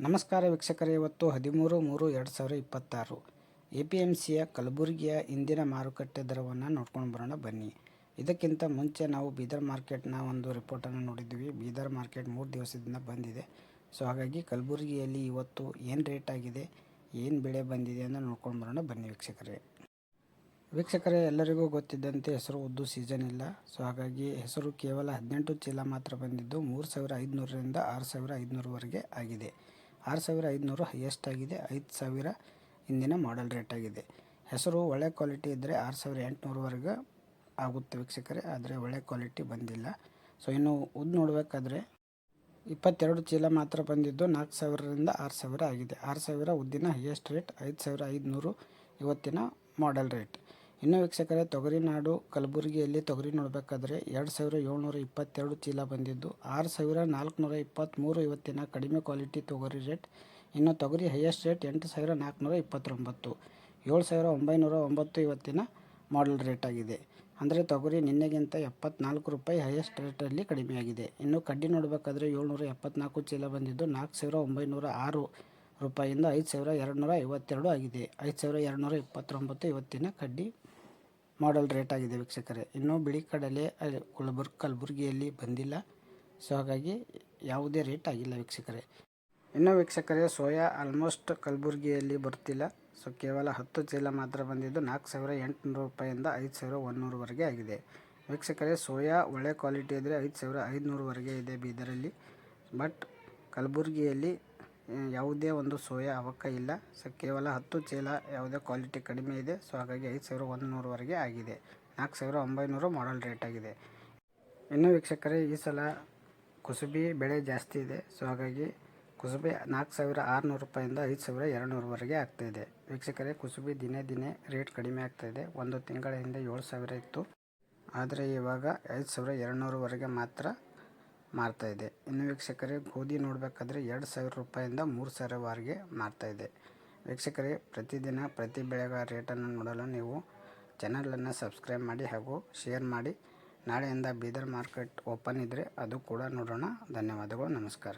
ನಮಸ್ಕಾರ ವೀಕ್ಷಕರೇ, ಇವತ್ತು 13/3/2026 APMCಯ ಕಲಬುರಗಿಯ ಇಂದಿನ ಮಾರುಕಟ್ಟೆ ದರವನ್ನು ನೋಡ್ಕೊಂಡು ಬರೋಣ ಬನ್ನಿ. ಇದಕ್ಕಿಂತ ಮುಂಚೆ ನಾವು ಬೀದರ್ ಮಾರ್ಕೆಟ್ನ ಒಂದು ರಿಪೋರ್ಟನ್ನು ನೋಡಿದ್ವಿ. ಬೀದರ್ ಮಾರ್ಕೆಟ್ 3 ದಿವಸದಿಂದ ಬಂದಿದೆ. ಸೊ ಹಾಗಾಗಿ ಕಲಬುರಗಿಯಲ್ಲಿ ಇವತ್ತು ಏನು ರೇಟ್ ಆಗಿದೆ, ಏನು ಬೆಳೆ ಬಂದಿದೆ ಅಂತ ನೋಡ್ಕೊಂಡು ಬರೋಣ ಬನ್ನಿ ವೀಕ್ಷಕರೇ. ಎಲ್ಲರಿಗೂ ಗೊತ್ತಿದ್ದಂತೆ ಹೆಸರು ಉದ್ದು ಸೀಸನ್ ಇಲ್ಲ. ಸೊ ಹಾಗಾಗಿ ಹೆಸರು ಕೇವಲ 18 ಚೀಲ ಮಾತ್ರ ಬಂದಿದ್ದು 3500ರಿಂದ 6500ವರೆಗೆ ಆಗಿದೆ. 6500 ಹೈಯೆಸ್ಟ್ ಆಗಿದೆ. 5000 ಇಂದಿನ ಮಾಡೆಲ್ ರೇಟ್ ಆಗಿದೆ. ಹೆಸರು ಒಳ್ಳೆ ಕ್ವಾಲಿಟಿ ಇದ್ದರೆ 6800ವರೆಗೆ ಆಗುತ್ತೆ ವೀಕ್ಷಕರೇ, ಆದರೆ ಒಳ್ಳೆ ಕ್ವಾಲಿಟಿ ಬಂದಿಲ್ಲ. ಸೊ ಇನ್ನು ಉದ್ದು ನೋಡಬೇಕಾದ್ರೆ 22 ಚೀಲ ಮಾತ್ರ ಬಂದಿದ್ದು 4000ರಿಂದ 6000 ಆಗಿದೆ. 6000 ಉದ್ದಿನ ಹೈಯೆಸ್ಟ್ ರೇಟ್, 5500 ಇವತ್ತಿನ ಮಾಡೆಲ್ ರೇಟ್. ಇನ್ನು ವೀಕ್ಷಕರೇ, ತೊಗರಿನಾಡು ಕಲಬುರಗಿಯಲ್ಲಿ ತೊಗರಿ ನೋಡಬೇಕಾದ್ರೆ 2722 ಚೀಲ ಬಂದಿದ್ದು 6423 ಇವತ್ತಿನ ಕಡಿಮೆ ಕ್ವಾಲಿಟಿ ತೊಗರಿ ರೇಟ್. ಇನ್ನು ತೊಗರಿ ಹೈಯೆಸ್ಟ್ ರೇಟ್ 8429, 7909 ಇವತ್ತಿನ ಮಾಡೆಲ್ ರೇಟ್ ಆಗಿದೆ. ಅಂದರೆ ತೊಗರಿ ನಿನ್ನೆಗಿಂತ 74 ರೂಪಾಯಿ ಹೈಯೆಸ್ಟ್ ರೇಟಲ್ಲಿ ಕಡಿಮೆಯಾಗಿದೆ. ಇನ್ನು ಕಡ್ಡಿ ನೋಡಬೇಕಾದ್ರೆ 774 ಚೀಲ ಬಂದಿದ್ದು 4906 ರೂಪಾಯಿಂದ 5252 ಆಗಿದೆ. 5229 ಇವತ್ತಿನ ಕಡ್ಡಿ ಮಾಡೆಲ್ ರೇಟ್ ಆಗಿದೆ ವೀಕ್ಷಕರೇ. ಇನ್ನು ಬಿಳಿ ಕಡಲೆ ಕಲಬುರಗಿಯಲ್ಲಿ ಬಂದಿಲ್ಲ. ಸೊ ಹಾಗಾಗಿ ಯಾವುದೇ ರೇಟ್ ಆಗಿಲ್ಲ ವೀಕ್ಷಕರೇ. ಇನ್ನು ವೀಕ್ಷಕರೇ, ಸೋಯಾ ಆಲ್ಮೋಸ್ಟ್ ಕಲಬುರಗಿಯಲ್ಲಿ ಬರ್ತಿಲ್ಲ. ಸೊ ಕೇವಲ 10 ಚೀಲ ಮಾತ್ರ ಬಂದಿದ್ದು 4800 ರೂಪಾಯಿಂದ 5100ವರೆಗೆ ಆಗಿದೆ. ವೀಕ್ಷಕರೇ, ಸೋಯಾ ಒಳ್ಳೆ ಕ್ವಾಲಿಟಿ ಇದ್ದರೆ 5500ವರೆಗೆ ಇದೆ ಬೀದರಲ್ಲಿ. ಬಟ್ ಕಲಬುರಗಿಯಲ್ಲಿ ಯಾವುದೇ ಒಂದು ಸೋಯಾ ಅವಕ ಇಲ್ಲ. ಸೊ ಕೇವಲ 10 ಚೀಲ ಯಾವುದೇ ಕ್ವಾಲಿಟಿ ಕಡಿಮೆ ಇದೆ. ಸೊ ಹಾಗಾಗಿ 5100ವರೆಗೆ ಆಗಿದೆ. 4900 ಮಾಡೆಲ್ ರೇಟ್ ಆಗಿದೆ. ಇನ್ನು ವೀಕ್ಷಕರೇ, ಈ ಸಲ ಕುಸುಬಿ ಬೆಳೆ ಜಾಸ್ತಿ ಇದೆ. ಸೊ ಹಾಗಾಗಿ ಕುಸುಬಿ 4600 ರೂಪಾಯಿಂದ 5200ವರೆಗೆ ಆಗ್ತಾಯಿದೆ. ವೀಕ್ಷಕರೇ, ಕುಸುಬಿ ದಿನೇ ದಿನೇ ರೇಟ್ ಕಡಿಮೆ ಆಗ್ತಾಯಿದೆ. ಒಂದು ತಿಂಗಳ ಹಿಂದೆ 7000 ಇತ್ತು, ಆದರೆ ಇವಾಗ 5200ವರೆಗೆ ಮಾತ್ರ ಮಾರ್ತಾಯಿದೆ. ಇನ್ನು ವೀಕ್ಷಕರೇ, ಗೋಧಿ ನೋಡಬೇಕಾದ್ರೆ 2000 ರೂಪಾಯಿಂದ 3000ವರೆಗೆ ಮಾರ್ತಾಯಿದೆ. ವೀಕ್ಷಕರೇ, ಪ್ರತಿದಿನ ಪ್ರತಿ ಬೆಳೆಗಳ ರೇಟನ್ನು ನೋಡಲು ನೀವು ಚಾನಲನ್ನು ಸಬ್ಸ್ಕ್ರೈಬ್ ಮಾಡಿ ಹಾಗೂ ಶೇರ್ ಮಾಡಿ. ನಾಳೆಯಿಂದ ಬೀದರ್ ಮಾರ್ಕೆಟ್ ಓಪನ್ ಇದ್ದರೆ ಅದು ಕೂಡ ನೋಡೋಣ. ಧನ್ಯವಾದಗಳು, ನಮಸ್ಕಾರ.